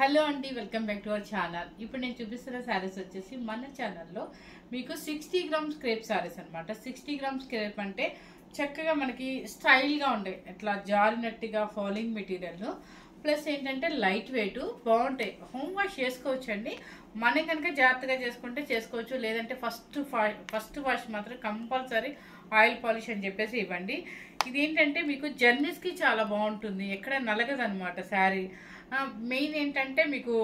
Hello అండి, welcome back to our channel. ఇప్పుడు నేను చూపిస్తున్న శారీస్ వచ్చేసి మన ఛానల్లో మీకు 60 గ్రామ్స్ క్రేప్ శారీస్ అనమాట. 60 గ్రామ్స్ క్రేప్ అంటే చక్కగా మనకి స్టైల్గా ఉండే ఇట్లా జారినట్టుగా ఫాలింగ్ మెటీరియల్ ప్లస్ ఏంటంటే లైట్ వెయిట్ బాగుంటాయి. హోమ్ వాష్ చేసుకోవచ్చు అండి. మనం కనుక జాగ్రత్తగా చేసుకుంటే చేసుకోవచ్చు. లేదంటే ఫస్ట్ వాష్ మాత్రం కంపల్సరీ ఆయిల్ పాలిష్ అని చెప్పేసి ఇవ్వండి. ఇదేంటంటే మీకు జర్నీస్కి చాలా బాగుంటుంది, ఎక్కడ నలగదనమాట శారీ. మెయిన్ ఏంటంటే మీకు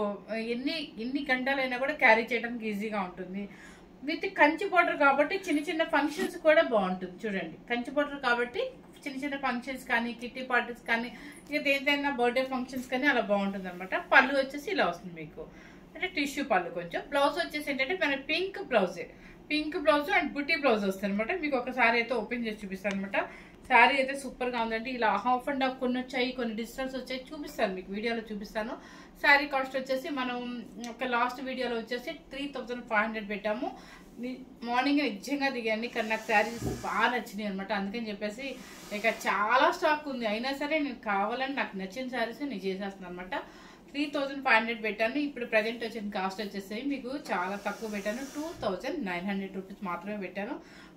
ఎన్ని గంటలైనా కూడా క్యారీ చేయడానికి ఈజీగా ఉంటుంది. విత్ కంచి బోర్డర్ కాబట్టి చిన్న చిన్న ఫంక్షన్స్ కూడా బాగుంటుంది. చూడండి, కంచి బోర్డర్ కాబట్టి చిన్న చిన్న ఫంక్షన్స్ కానీ కిట్టి పార్టీస్ కానీ ఇక దేనికైనా బర్త్డే ఫంక్షన్స్ కానీ అలా బాగుంటుంది అనమాట. పళ్ళు వచ్చేసి ఇలా వస్తుంది మీకు, అంటే టిష్యూ పళ్ళు. కొంచెం బ్లౌజ్ వచ్చేసి ఏంటంటే మన పింక్ బ్లౌజ్ అండ్ బుట్టి బ్లౌజ్ వస్తుంది అనమాట. మీకు ఒకసారి అయితే ఓపెన్ చేసి చూపిస్తాను అనమాట. శారీ అయితే సూపర్ గా ఉందండి. ఇలా హాఫ్ అండ్ హాఫ్ కొన్ని వచ్చాయి, కొన్ని డిజిటల్స్ వచ్చాయి, చూపిస్తాను మీకు వీడియోలో చూపిస్తాను. శారీ కాస్ట్ వచ్చేసి మనం ఒక లాస్ట్ వీడియోలో వచ్చేసి 3500 పెట్టాము. మార్నింగ్ నిజంగా దిగాను, కానీ నాకు శారీస్ బాగా నచ్చినాయి అనమాట. అందుకని చెప్పేసి ఇక చాలా స్టాక్ ఉంది. అయినా సరే నేను కావాలని నాకు నచ్చిన శారీస్ నేను చేసేస్తున్నాను అనమాట. 3500 పెట్టాను. ఇప్పుడు ప్రజెంట్ వచ్చిన కాస్ట్ వచ్చేసి మీకు చాలా తక్కువ పెట్టాను. 2900 రూపీస్ మాత్రమే పెట్టాను.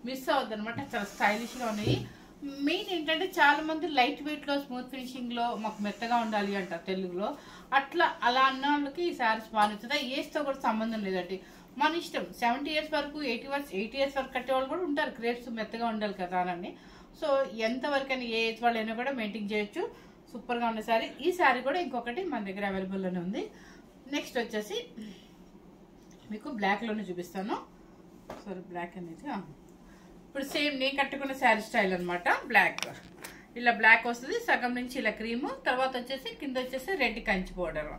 మిస్ అవ్వద్దు అనమాట. చాలా స్టైలిష్గా ఉన్నాయి. మెయిన్ ఏంటంటే చాలా మంది లైట్ వెయిట్లో స్మూత్ ఫినిషింగ్లో మాకు మెత్తగా ఉండాలి అంటారు తెలుగులో. అలా అన్న వాళ్ళకి ఈ శారీస్ బాగా నచ్చుతాయి. ఏజ్తో కూడా సంబంధం లేదండి, మన ఇష్టం. 70 ఇయర్స్ వరకు 80 ఇయర్స్ వరకు కట్టే వాళ్ళు కూడా ఉంటారు. క్రేప్స్ మెత్తగా ఉండాలి కదా అని. సో ఎంతవరకు అని ఏ ఏజ్ వాళ్ళైనా కూడా మెయింటైన్ చేయొచ్చు. సూపర్గా ఉన్న శారీ. ఈ శారీ కూడా ఇంకొకటి మన దగ్గర అవైలబుల్లోనే ఉంది. నెక్స్ట్ వచ్చేసి మీకు బ్లాక్లోనే చూపిస్తాను. సారీ, బ్లాక్ అనేది ఇప్పుడు సేమ్ నేను కట్టుకున్న శారీ స్టైల్ అనమాట. బ్లాక్, ఇలా బ్లాక్ వస్తుంది. సగం నుంచి ఇలా క్రీము, తర్వాత వచ్చేసి కింద వచ్చేసి రెడ్ కంచి బోర్డర్,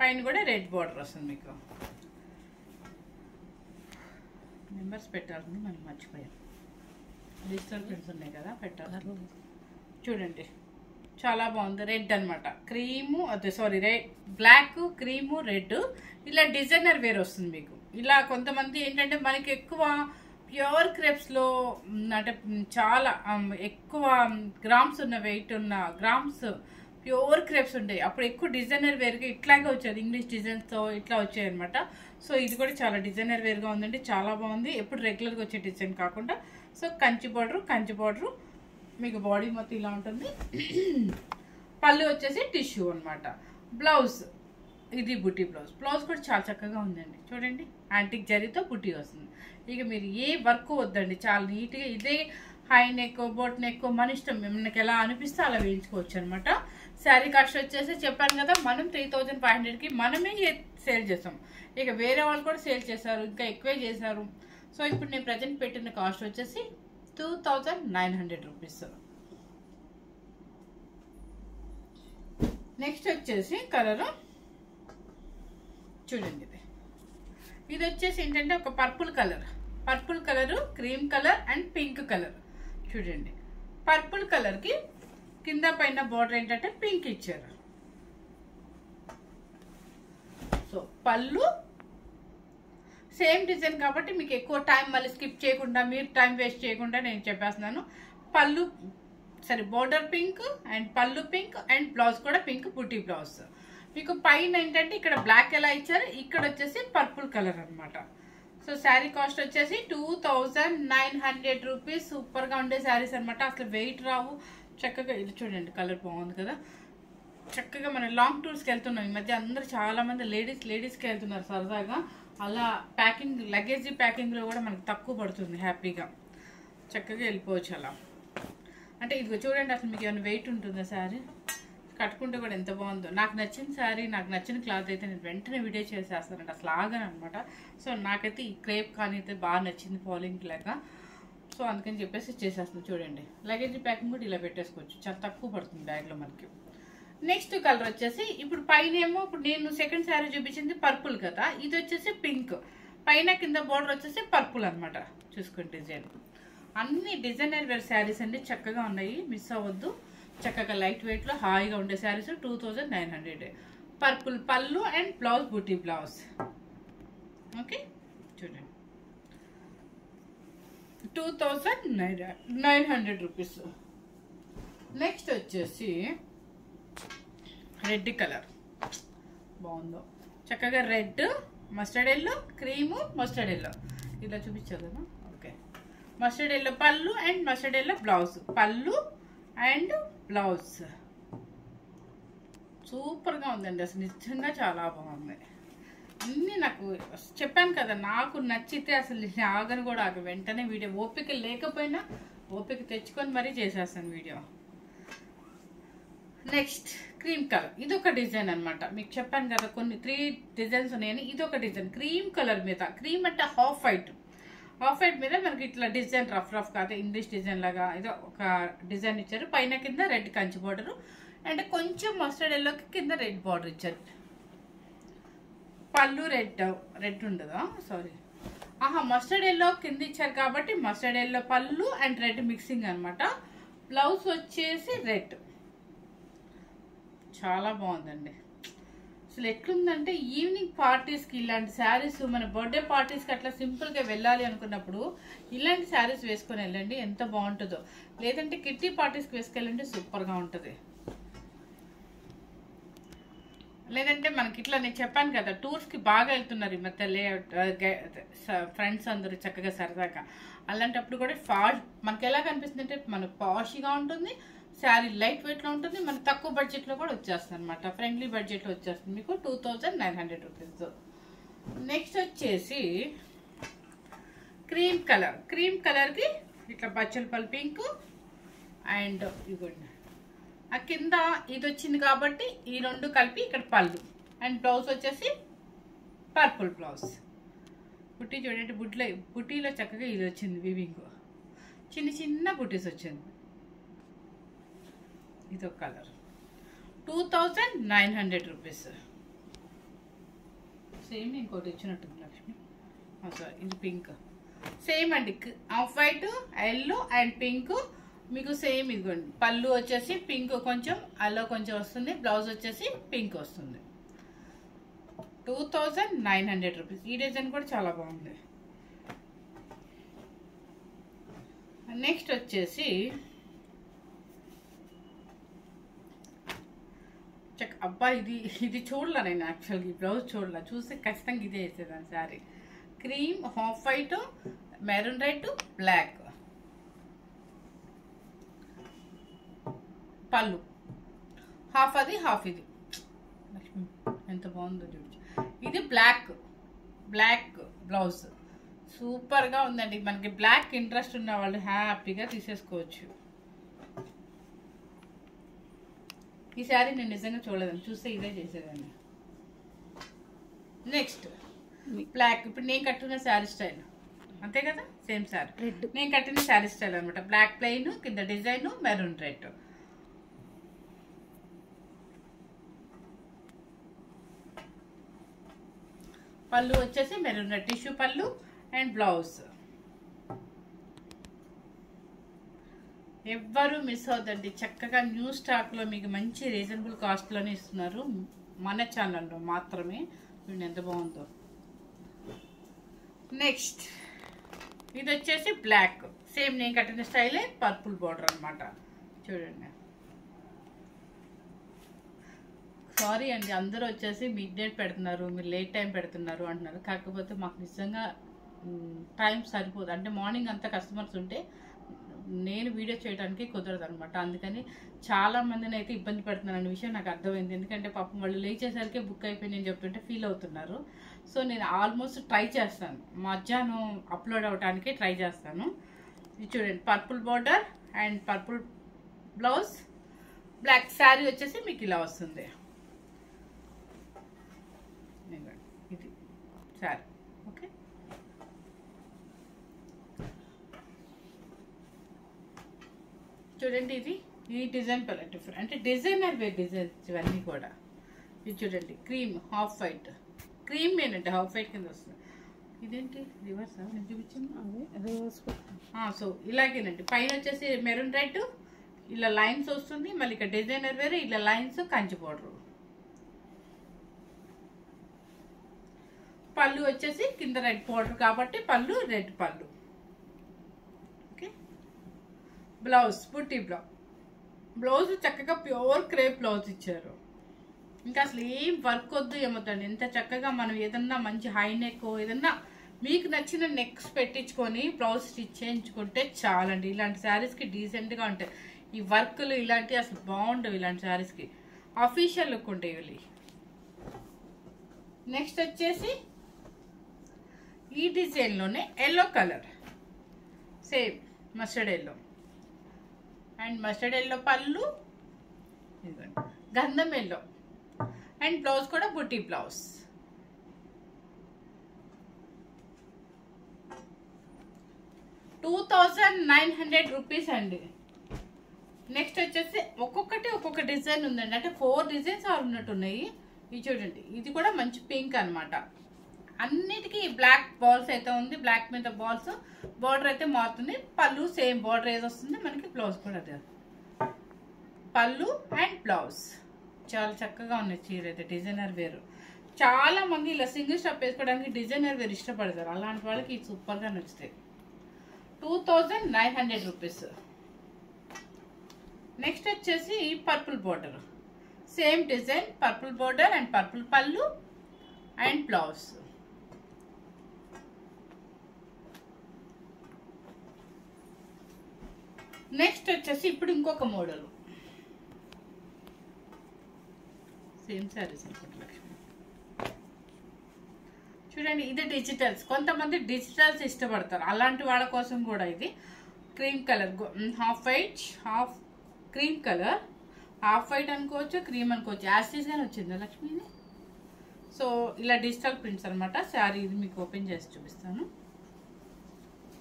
పైన కూడా రెడ్ బోర్డర్ వస్తుంది. మీకు నెంబర్స్ పెట్టాలని మనం మర్చిపోయాం. డిజిటల్ ప్రింట్స్ ఉన్నాయి కదా, పెట్టాలి. చూడండి, చాలా బాగుంది. రెడ్ అనమాట, క్రీము బ్లాక్ క్రీము రెడ్. ఇలా డిజైనర్ వేర్ వస్తుంది మీకు. ఇలా కొంతమంది ఏంటంటే మనకి ఎక్కువ ప్యూర్ క్రేప్స్లో అంటే చాలా ఎక్కువ గ్రామ్స్ ఉన్న వెయిట్ ఉన్న గ్రామ్స్ ప్యూర్ క్రేప్స్ ఉంటాయి. అప్పుడు ఎక్కువ డిజైనర్ వేర్గా ఇట్లాగే వచ్చేది, ఇంగ్లీష్ డిజైన్స్తో ఇట్లా వచ్చాయి అనమాట. సో ఇది కూడా చాలా డిజైనర్ వేర్గా ఉందండి, చాలా బాగుంది. ఎప్పుడు రెగ్యులర్గా వచ్చే డిజైన్ కాకుండా. సో కంచి బోర్డరు మీకు బాడీ మొత్తం ఇలా ఉంటుంది. పళ్ళు వచ్చేసి టిష్యూ అనమాట. బ్లౌజ్ ఇది బుట్టి బ్లౌజ్ కూడా చాలా చక్కగా ఉందండి. చూడండి, యాంటిక్ జరీతో బుట్టి వస్తుంది. ఇక మీరు ఏ వర్క్ వద్దండి, చాలా నీట్గా. ఇదే హై నెక్ బోట్ నెక్ మన ఇష్టం, మనకి ఎలా అనిపిస్తే అలా వేయించుకోవచ్చు అనమాట. శారీ కాస్ట్ వచ్చేసి చెప్పాను కదా, మనం 3500కి మనమే సేల్ చేస్తాం. ఇక వేరే వాళ్ళు కూడా సేల్ చేశారు, ఇంకా ఎక్కువే చేశారు. సో ఇప్పుడు నేను ప్రజెంట్ పెట్టిన కాస్ట్ వచ్చేసి 2900 రూపీస్. నెక్స్ట్ వచ్చేసి కలరు చూడండి, ఇది వచ్చేసి ఏంటంటే ఒక purple colour, cream colour and pink colour. చూడండి, పర్పుల్ కలర్కి కింద పైన బోర్డర్ ఏంటంటే పింక్ ఇచ్చారు. సో పళ్ళు సేమ్ డిజైన్ కాబట్టి మీకు ఎక్కువ టైం మళ్ళీ స్కిప్ చేయకుండా, మీరు టైం వేస్ట్ చేయకుండా నేను చెప్పేస్తున్నాను. బోర్డర్ పింక్ అండ్ పళ్ళు పింక్ అండ్ బ్లౌజ్ కూడా పింక్ బుట్టి బ్లౌజ్. మీకు పైన ఏంటంటే ఇక్కడ బ్లాక్ ఎలా ఇచ్చారు, ఇక్కడ వచ్చేసి పర్పుల్ కలర్ అనమాట. సో శారీ కాస్ట్ వచ్చేసి 2900 రూపీస్. సూపర్గా ఉండే శారీస్ అనమాట. అసలు వెయిట్ రావు. చక్కగా ఇది చూడండి, కలర్ బాగుంది కదా. చక్కగా మనం లాంగ్ టూర్స్కి వెళ్తున్నాం ఈ మధ్య. అందరూ చాలా మంది లేడీస్కి వెళ్తున్నారు సరదాగా. అలా ప్యాకింగ్, లగేజీ ప్యాకింగ్లో కూడా మనకు తక్కువ పడుతుంది. హ్యాపీగా చక్కగా వెళ్ళిపోవచ్చు అలా. అంటే ఇదిగో చూడండి, అసలు మీకు ఏమైనా వెయిట్ ఉంటుందా శారీ? కట్టుకుంటే కూడా ఎంత బాగుందో. నాకు నచ్చిన శారీ, నాకు నచ్చిన క్లాత్ అయితే నేను వెంటనే వీడియో చేసేస్తానండి, అసలు ఆగానమాట. సో నాకైతే ఈ క్రేప్ కానీ అయితే బాగా నచ్చింది, ఫాలోయింగ్ లాగా. సో అందుకని చెప్పేసి చేసేస్తాను. చూడండి, లగేజీ ప్యాకింగ్ కూడా ఇలా పెట్టేసుకోవచ్చు, చాలా తక్కువ పడుతుంది బ్యాగ్లో మనకి. నెక్స్ట్ కలర్ వచ్చేసి ఇప్పుడు పైన ఏమో, ఇప్పుడు నేను సెకండ్ శారీ చూపించింది పర్పుల్ కదా, ఇది వచ్చేసి పింక్. పైన కింద బోర్డర్ వచ్చేసి పర్పుల్ అనమాట. చూసుకోండి డిజైన్. అన్ని డిజైనర్ వేర్ శారీస్ అండి, చక్కగా ఉన్నాయి, మిస్ అవ్వద్దు. చక్కగా లైట్ వెయిట్లో హాయిగా ఉండే శారీస్. 2900. పర్పుల్ పళ్ళు అండ్ బ్లౌజ్ బుట్టి బ్లౌజ్. ఓకే, చూడండి, 2900 రూపీస్. నెక్స్ట్ వచ్చేసి రెడ్ కలర్ బాగుందో. చక్కగా red, mustard yellow, cream, mustard yellow ఇలా చూపించావు కదా. ఓకే, మస్టర్డ్ ఎల్లో పళ్ళు అండ్ మస్టర్డ్ ఎల్లో బ్లౌజ్. పళ్ళు అండ్ బ్లౌజ్ సూపర్గా ఉందండి. అసలు నిజంగా చాలా బాగుంది. అన్నీ నాకు చెప్పాను కదా, నాకు నచ్చితే అసలు ఆగను కూడా ఆగ. వెంటనే వీడియో ఓపిక లేకపోయినా ఓపిక తెచ్చుకొని మరీ చేసేస్తాను వీడియో. Next cream colour. ఇది ఒక డిజైన్ అనమాట. మీకు చెప్పాను కదా కొన్ని 3 డిజైన్స్ ఉన్నాయని. ఇది ఒక డిజైన్ క్రీమ్ కలర్ మీద. క్రీమ్ అంటే హాఫ్ వైట్. హాఫ్ వైట్ మీద మనకి ఇట్లా డిజైన్ రఫ్ కాదు, ఇంగ్లీష్ డిజైన్ లాగా ఏదో ఒక డిజైన్ ఇచ్చారు. పైన కింద రెడ్ కంచి బార్డర్ అండ్ కొంచెం మస్టర్డ్ ఎల్లోకి కింద రెడ్ బార్డర్ ఇచ్చారు. పళ్ళు రెడ్ ఉండదా, సారీ, మస్టర్డ్ ఎల్లో కింద ఇచ్చారు కాబట్టి మస్టర్డ్ ఎల్లో పళ్ళు అండ్ రెడ్ మిక్సింగ్ అనమాట. బ్లౌజ్ వచ్చేసి రెడ్. చాలా బాగుందండి. అసలు ఎట్లుందంటే ఈవినింగ్ పార్టీస్కి ఇలాంటి శారీస్, మన బర్త్డే పార్టీస్కి అట్లా సింపుల్గా వెళ్ళాలి అనుకున్నప్పుడు ఇలాంటి శారీస్ వేసుకొని వెళ్ళండి, ఎంత బాగుంటుందో. లేదంటే కిట్టి పార్టీస్కి వేసుకెళ్ళండి, సూపర్గా ఉంటుంది. లేదంటే మనకి ఇట్లా నేను చెప్పాను కదా, టూర్స్కి బాగా వెళ్తున్నారు ఈ మధ్య ఫ్రెండ్స్ అందరూ చక్కగా సరదాగా. అలాంటప్పుడు కూడా మనకి ఎలా కనిపిస్తుంది అంటే మనకు పాష్గా ఉంటుంది, శారీ లైట్ వెయిట్లో ఉంటుంది, మనకు తక్కువ బడ్జెట్లో కూడా వచ్చేస్తుంది అనమాట. ఫ్రెండ్లీ బడ్జెట్లో వచ్చేస్తుంది మీకు 2900 రూపీస్. నెక్స్ట్ వచ్చేసి క్రీమ్ కలర్. క్రీమ్ కలర్కి ఇట్లా బచ్చలపల్లి పింక్ అండ్ ఇవ్వండి ఆ కింద ఇది వచ్చింది కాబట్టి ఈ రెండు కలిపి ఇక్కడ పళ్ళు అండ్ బ్లౌజ్ వచ్చేసి పర్పుల్ బ్లౌజ్. బుట్టి చూడండి, బుట్టీలో చక్కగా ఇది వచ్చింది వివింగ్, చిన్న చిన్న బుట్టీస్ వచ్చింది. ఇదొక కలర్ 2900 రూపీస్. సేమ్ ఇంకోటి ఇచ్చినట్టుంది లక్ష్మి. సారీ, ఇది పింక్. సేమ్ అండి, off white, yellow and pink మీకు సేమ్. ఇదిగోండి పళ్ళు వచ్చేసి పింక్ కొంచెం, ఎల్లో కొంచెం వస్తుంది. బ్లౌజ్ వచ్చేసి పింక్ వస్తుంది. 2900 రూపీస్. ఈ డిజైన్ కూడా చాలా బాగుంది. నెక్స్ట్ వచ్చేసి అబ్బా ఇది చూడలే నేను యాక్చువల్గా. ఈ బ్లౌజ్ చూడలే, చూస్తే ఖచ్చితంగా ఇదే వేసేదాన్ని sari. Cream, half white, maroon red, black. పళ్ళు హాఫ్ అది హాఫ్ ఇది. ఎంత బాగుందో చూడండి. ఇది బ్లాక్ బ్లౌజ్. సూపర్గా ఉందండి. మనకి బ్లాక్ ఇంట్రెస్ట్ ఉన్న వాళ్ళు హ్యాపీగా తీసేసుకోవచ్చు. ఈ శారీ నేను నిజంగా చూడలేదండి, చూస్తే ఇదే చేసేదాన్ని. Next block. ఇప్పుడు నేను కట్టున్న శారీ స్టైల్ అంతే కదా, సేమ్ శారీ. నేను కట్టిన శారీ స్టైల్ అనమాట. బ్లాక్ ప్లెయిన్, కింద డిజైన్ మెరూన్ రెడ్. పళ్ళు వచ్చేసి మెరూన్ రెడ్ టిష్యూ పళ్ళు అండ్ బ్లౌజ్. ఎవ్వరూ మిస్ అవుతుందండి. చక్కగా న్యూ స్టాక్లో మీకు మంచి రీజనబుల్ కాస్ట్లోనే ఇస్తున్నారు మన ఛానల్లో మాత్రమే. చూడండి ఎంత బాగుందో. నెక్స్ట్ ఇది వచ్చేసి బ్లాక్. సేమ్ నేను కట్టిన స్టైలే, పర్పుల్ బార్డర్ అనమాట. చూడండి. సారీ అండి, అందరూ వచ్చేసి మిడ్ నైట్ పెడుతున్నారు, మీరు లేట్ టైం పెడుతున్నారు అంటున్నారు. కాకపోతే మాకు నిజంగా టైం సరిపోదు. అంటే మార్నింగ్ అంతా కస్టమర్స్ ఉంటే నేను వీడియో చేయడానికి కుదరదు అనమాట. అందుకని చాలా మందిని అయితే ఇబ్బంది పెడుతున్నాను అనే విషయం నాకు అర్థమైంది. ఎందుకంటే పాపం వాళ్ళు లేచేసరికి బుక్ అయిపోయి నేను చెప్తుంటే ఫీల్ అవుతున్నారు. సో నేను ఆల్మోస్ట్ ట్రై చేస్తాను, మధ్యాహ్నం అప్లోడ్ అవడానికి ట్రై చేస్తాను. ఇది చూడండి, purple border and purple blouse, black sari వచ్చేసి మీకు ఇలా వస్తుంది. ఇది శారీ. ఓకే, చూడండి ఇది ఈ డిజైన్ కలర్ డిఫరెంట్, అంటే డిజైనర్ వేర్ డిజైన్స్ ఇవన్నీ కూడా. ఇది చూడండి, క్రీమ్, హాఫ్ వైట్. క్రీమ్ ఏంటంటే హాఫ్ వైట్ కింద వస్తుంది. ఇదేంటి రివర్స్ నేను చూపించింది రివర్స్. సో ఇలాగేనండి, పైన వచ్చేసి మెరూన్ రెడ్ ఇలా లైన్స్ వస్తుంది. మళ్ళీ ఇక్కడ డిజైనర్ వేరే ఇలా లైన్స్, కంచి బోర్డర్. పళ్ళు వచ్చేసి కింద రెడ్ బోర్డర్ కాబట్టి పళ్ళు రెడ్ పళ్ళు. ఓకే, బ్లౌజ్ బుట్టి బ్లౌజ్ చక్కగా ప్యూర్ క్రేప్ బ్లౌజ్ ఇచ్చారు. ఇంకా అసలు ఏం వర్క్ వద్దు ఏమొద్దండి. ఎంత చక్కగా మనం ఏదన్నా మంచి హై నెక్ ఏదన్నా మీకు నచ్చిన నెక్స్ పెట్టించుకొని బ్లౌజ్ స్టిచ్ చేయించుకుంటే చాలండి. ఇలాంటి శారీస్కి డీసెంట్గా ఉంటాయి. ఈ వర్క్లు ఇలాంటివి అసలు బాగుండవు. ఇలాంటి శారీస్కి అఫీషియల్ లుక్ ఉంటాయి ఇవి. నెక్స్ట్ వచ్చేసి ఈ డిజైన్లోనే yellow colour, same mustard yellow and mustard yellow పళ్ళు, గంధం ఎల్లో అండ్ బ్లౌజ్ కూడా బుట్టి బ్లౌజ్. ₹2,900 అండి. నెక్స్ట్ వచ్చేసి ఒక్కొక్కటి ఒక్కొక్క డిజైన్ ఉందండి. అంటే 4 డిజైన్స్ ఉన్నట్టున్నాయి. ఇది చూడండి, ఇది కూడా మంచి పింక్ అనమాట. అన్నిటికీ బ్లాక్ బాల్స్ అయితే ఉంది. బ్లాక్ మీద బాల్స్, బార్డర్ అయితే మారుతుంది. పళ్ళు సేమ్ బార్డర్ ఏది వస్తుంది మనకి, బ్లౌజ్ కూడా అదే. పళ్ళు అండ్ బ్లౌజ్ చాలా చక్కగా ఉన్నాయి. చీర అయితే డిజైనర్ వేరు. చాలా మంది ఇలా సింగిల్ స్టాప్ వేసుకోవడానికి డిజైనర్ వేరు ఇష్టపడతారు. అలాంటి వాళ్ళకి ఇది సూపర్గా నచ్చుతాయి. ₹2,900. నెక్స్ట్ వచ్చేసి purple border, same design, purple border and purple పళ్ళు అండ్ బ్లౌజ్. నెక్స్ట్ వచ్చేసి ఇప్పుడు ఇంకొక మోడల్, సేమ్ శారీస్ అనుకుంటా లక్ష్మి. చూడండి, ఇది డిజిటల్స్. కొంతమంది డిజిటల్స్ ఇష్టపడతారు. అలాంటి వాళ్ళ కోసం కూడా ఇది cream colour, half white half cream colour, half white అనుకోవచ్చు, క్రీమ్ అనుకోవచ్చు. యాస్టీస్గానే వచ్చిందా లక్ష్మిని. సో ఇలా డిజిటల్ ప్రింట్స్ అనమాట. శారీ ఇది మీకు ఓపెన్ చేసి చూపిస్తాను.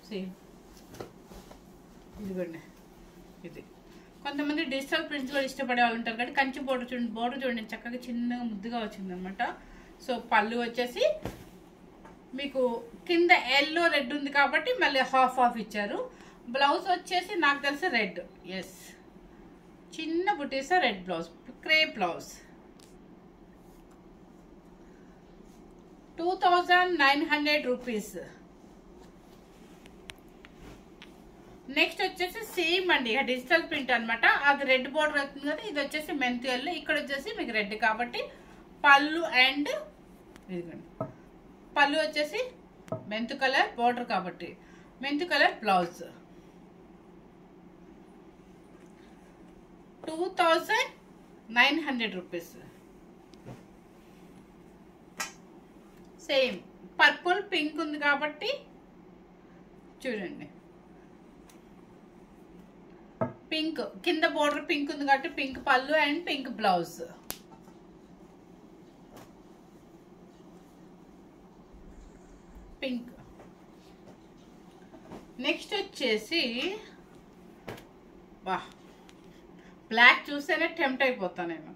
సేమ్ ఇదిగోండి, ఇది కొంతమంది డిజిటల్ ప్రింట్స్ కూడా ఇష్టపడే వాళ్ళు ఉంటారు కాబట్టి కంచి బోర్డర్ చూడండి. బోర్డర్ చూడండి చక్కగా చిన్నగా ముద్దుగా వచ్చింది అనమాట. సో పళ్ళు వచ్చేసి మీకు కింద ఎల్లో రెడ్ ఉంది కాబట్టి మళ్ళీ హాఫ్ హాఫ్ ఇచ్చారు. బ్లౌజ్ వచ్చేసి నాకు తెలిసి రెడ్, ఎస్, చిన్న బుటీస్ red blouse, crepe blouse. ₹2,900. Next వచ్చేసి సేమ్ అండి, ఇక డిజిటల్ ప్రింట్ అనమాట. అది రెడ్ బోర్డర్ అవుతుంది కదా, ఇది వచ్చేసి మెంతు ఎల్లో, ఇక్కడ వచ్చేసి మీకు రెడ్ కాబట్టి పళ్ళు అండ్ ఇదిగోండి, పళ్ళు వచ్చేసి మెంతు కలర్, బోర్డర్ కాబట్టి మెంతు colour blouse. ₹2,900. Same purple pink ఉంది కాబట్టి చూడండి, పింక్ కింద బోర్డర్ పింక్ ఉంది కాబట్టి పింక్ పళ్ళు and pink blouse. Pink. Next వచ్చేసి వా, బ్లాక్ చూస్తేనే టెంప్ట్ అయిపోతాను నేను.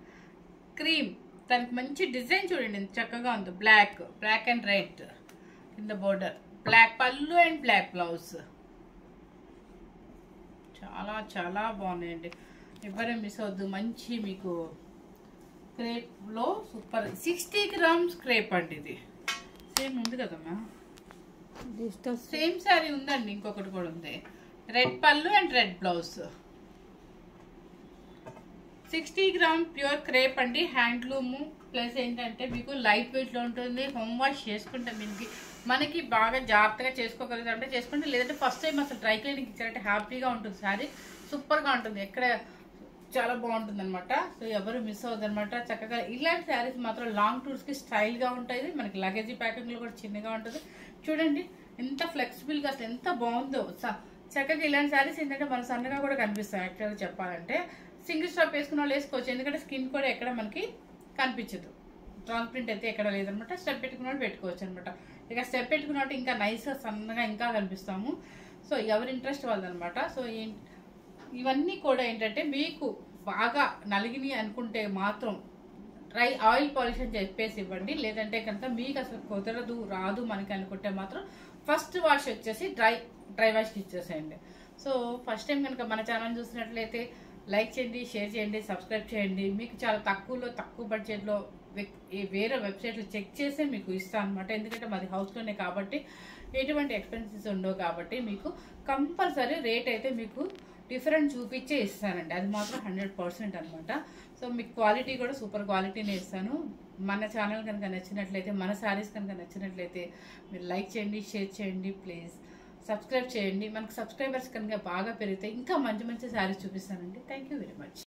క్రీమ్, దానికి మంచి డిజైన్ చూడండి ఎంత చక్కగా ఉంది. బ్లాక్, బ్లాక్ అండ్ రెడ్ కింద బోర్డర్, బ్లాక్ పళ్ళు అండ్ బ్లాక్ బ్లౌజ్. చాలా చాలా బాగున్నాయండి, ఎవరే మిస్ అవద్దు. మంచి మీకు క్రేప్లో సూపర్ 60 గ్రామ్స్ క్రేప్ అండి. ఇది సేమ్ ఉంది కదమ్మా, సేమ్ శారీ ఉందండి. ఇంకొకటి కూడా ఉంది, రెడ్ పళ్ళు and red blouse. 60 gram pure crepe అండి, హ్యాండ్లూము. ప్లస్ ఏంటంటే మీకు లైట్ వెయిట్లో ఉంటుంది. హోమ్ వాష్ చేసుకుంటే మనకి బాగా జాగ్రత్తగా చేసుకోగలుగుతారంటే చేసుకుంటే, లేదంటే ఫస్ట్ టైం అసలు డ్రై క్లీనింగ్ ఇచ్చారంటే హ్యాపీగా ఉంటుంది. శారీ సూపర్గా ఉంటుంది, ఎక్కడ చాలా బాగుంటుంది అనమాట. సో ఎవరు మిస్ అవ్వదు అనమాట. చక్కగా ఇలాంటి శారీస్ మాత్రం లాంగ్ టూర్స్కి స్టైల్గా ఉంటాయి. మనకి లగేజీ ప్యాకింగ్లో కూడా చిన్నగా ఉంటుంది. చూడండి ఎంత ఫ్లెక్సిబుల్గా, అసలు ఎంత బాగుందో. చక్కగా ఇలాంటి శారీస్ ఏంటంటే మన సన్నగా కూడా కనిపిస్తాయి. యాక్చువల్గా చెప్పాలంటే సింగిల్ స్టాప్ వేసుకున్న వాళ్ళు వేసుకోవచ్చు, ఎందుకంటే స్కిన్ కూడా ఎక్కడ మనకి కనిపించదు. ట్రాన్స్ప్రింట్ అయితే ఎక్కడ లేదనమాట. స్టెప్ పెట్టుకున్న పెట్టుకోవచ్చు అనమాట. ఇక స్టెప్ పెట్టుకున్నట్టు ఇంకా నైస్గా సన్నగా ఇంకా కనిపిస్తాము. సో ఎవరి ఇంట్రెస్ట్ వాళ్ళదనమాట. సో ఇవన్నీ కూడా ఏంటంటే మీకు బాగా నలిగిని అనుకుంటే మాత్రం డ్రై ఆయిల్ పాలిష్ అని చెప్పేసి ఇవ్వండి. లేదంటే కనుక మీకు అసలు కుదరదు రాదు మనకి అనుకుంటే మాత్రం ఫస్ట్ వాష్ వచ్చేసి డ్రై వాష్కి ఇచ్చేసేయండి. సో ఫస్ట్ టైం కనుక మన ఛానల్ చూసినట్లయితే లైక్ చేయండి, షేర్ చేయండి, సబ్స్క్రైబ్ చేయండి. మీకు చాలా తక్కువ బడ్జెట్లో వేరే వెబ్సైట్లు చెక్ చేసే మీకు ఇస్తాను అనమాట. ఎందుకంటే మాది హౌస్లోనే కాబట్టి ఎటువంటి ఎక్స్పెన్సెస్ ఉండవు కాబట్టి మీకు కంపల్సరీ రేట్ అయితే మీకు డిఫరెంట్ చూపించే ఇస్తానండి. అది మాత్రం 100% అనమాట. సో మీకు క్వాలిటీ కూడా సూపర్ క్వాలిటీనే ఇస్తాను. మన ఛానల్ కనుక నచ్చినట్లయితే, మన శారీస్ కనుక నచ్చినట్లయితే మీరు లైక్ చేయండి, షేర్ చేయండి, ప్లీజ్ సబ్స్క్రైబ్ చేయండి. మనకు సబ్స్క్రైబర్స్ కనుక బాగా పెరిగితే ఇంకా మంచి మంచి శారీస్ చూపిస్తానండి. Thank you very much.